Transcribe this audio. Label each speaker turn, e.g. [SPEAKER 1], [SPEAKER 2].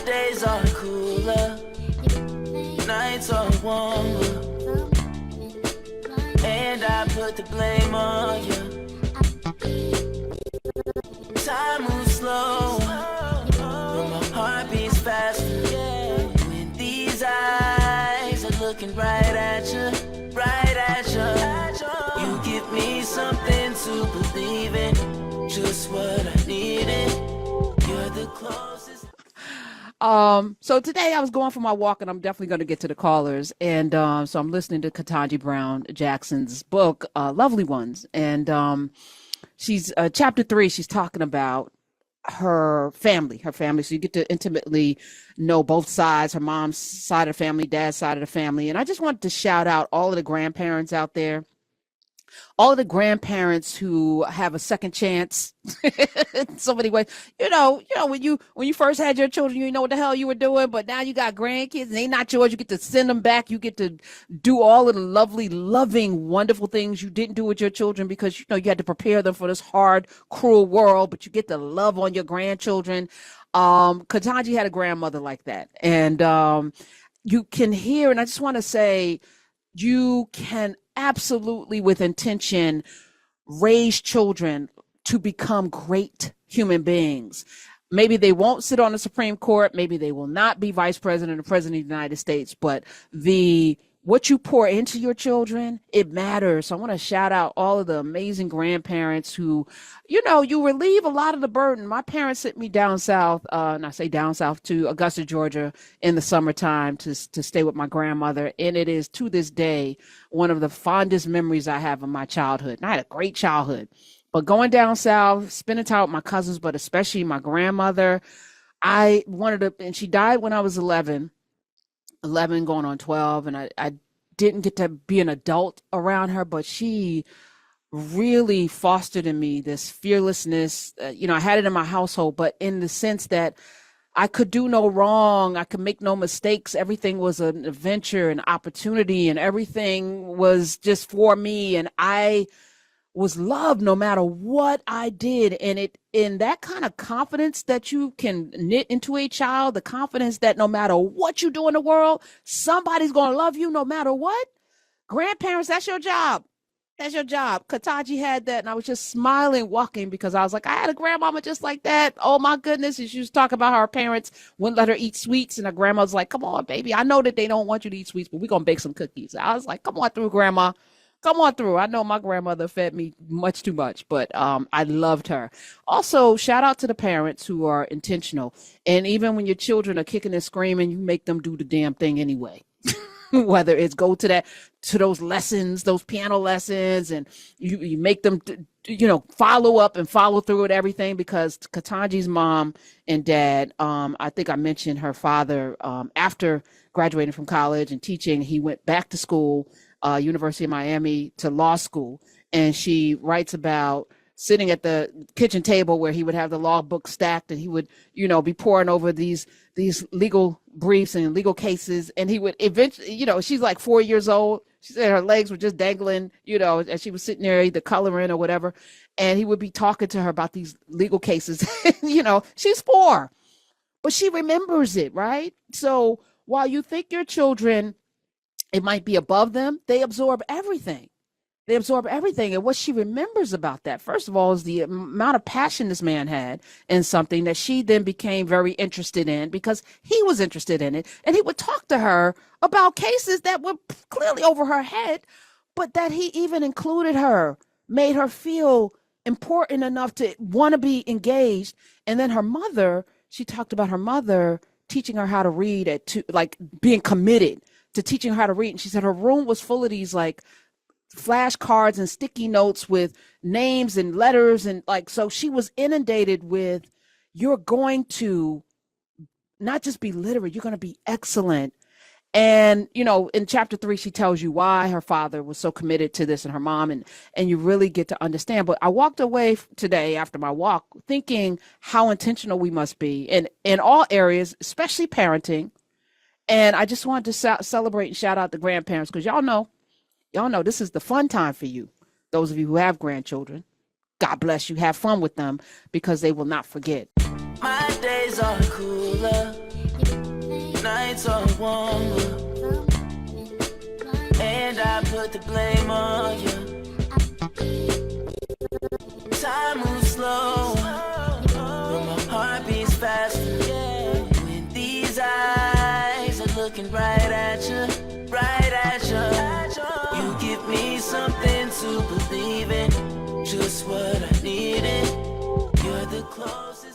[SPEAKER 1] days are cooler, nights are warmer, and I put the blame on you. Time moves slow, but my heart beats faster. When these eyes are looking right at you, right at you. You give me something to believe in, just what I needed. You're the closest.
[SPEAKER 2] So today I was going for my walk, and I'm definitely going to get to the callers. And so I'm listening to Ketanji Brown Jackson's book, Lovely Ones. And she's chapter 3, she's talking about her family. So you get to intimately know both sides, her mom's side of the family, dad's side of the family. And I just wanted to shout out all of the grandparents out there, all of the grandparents who have a second chance in so many ways. You know, when you first had your children, you didn't know what the hell you were doing, but now you got grandkids and they not yours. You get to send them back. You get to do all of the lovely, loving, wonderful things you didn't do with your children because, you had to prepare them for this hard, cruel world, but you get to love on your grandchildren. Ketanji had a grandmother like that. And you can hear, and I just want to say, you can absolutely, with intention, raise children to become great human beings. Maybe they won't sit on the Supreme Court. Maybe they will not be vice president or president of the United States. But what you pour into your children, it matters. So I want to shout out all of the amazing grandparents who, you relieve a lot of the burden. My parents sent me down south, and I say down south to Augusta, Georgia in the summertime to stay with my grandmother. And it is to this day one of the fondest memories I have of my childhood. And I had a great childhood. But going down south, spending time with my cousins, but especially my grandmother, and she died when I was 11 going on 12, and I didn't get to be an adult around her, but she really fostered in me this fearlessness. I had it in my household, but in the sense that I could do no wrong, I could make no mistakes. Everything was an adventure, an opportunity, and everything was just for me, and I was loved no matter what I did. And in that kind of confidence that you can knit into a child, the confidence that no matter what you do in the world, somebody's going to love you no matter what. Grandparents, that's your job. That's your job. Ketanji had that. And I was just smiling, walking, because I was like, I had a grandmama just like that. Oh my goodness. And she was talking about how her parents wouldn't let her eat sweets. And her grandma was like, come on, baby. I know that they don't want you to eat sweets, but we're going to bake some cookies. I was like, come on through, grandma. Come on through. I know my grandmother fed me much too much, but I loved her. Also, shout out to the parents who are intentional. And even when your children are kicking and screaming, you make them do the damn thing anyway. Whether it's go to those lessons, those piano lessons, and you make them, follow up and follow through with everything, because Ketanji's mom and dad, I think I mentioned her father, after graduating from college and teaching, he went back to school, University of Miami, to law school. And she writes about sitting at the kitchen table where he would have the law book stacked, and he would, be poring over these legal briefs and legal cases. And he would eventually, she's like 4 years old. She said her legs were just dangling, as she was sitting there either coloring or whatever. And he would be talking to her about these legal cases. She's 4, but she remembers it, right? So while you think your children, it might be above them, they absorb everything. They absorb everything. And what she remembers about that, first of all, is the amount of passion this man had in something that she then became very interested in because he was interested in it. And he would talk to her about cases that were clearly over her head, but that he even included her, made her feel important enough to want to be engaged. And then her mother, she talked about her mother teaching her how to read, like being committed to teaching her how to read. And she said her room was full of these like flashcards and sticky notes with names and letters. And like, so she was inundated with, you're going to not just be literate, you're going to be excellent. And, in chapter 3, she tells you why her father was so committed to this and her mom, and you really get to understand. But I walked away today after my walk thinking how intentional we must be in all areas, especially parenting. And I just wanted to celebrate and shout out the grandparents, because y'all know this is the fun time for you. Those of you who have grandchildren, God bless you. Have fun with them, because they will not forget.
[SPEAKER 1] My days are cooler, nights are warmer, and I put the blame on you. Time moves slow, but my heart beats faster. When these eyes are looking right at you, right at you. You give me something to believe in, just what I needed. You're the closest.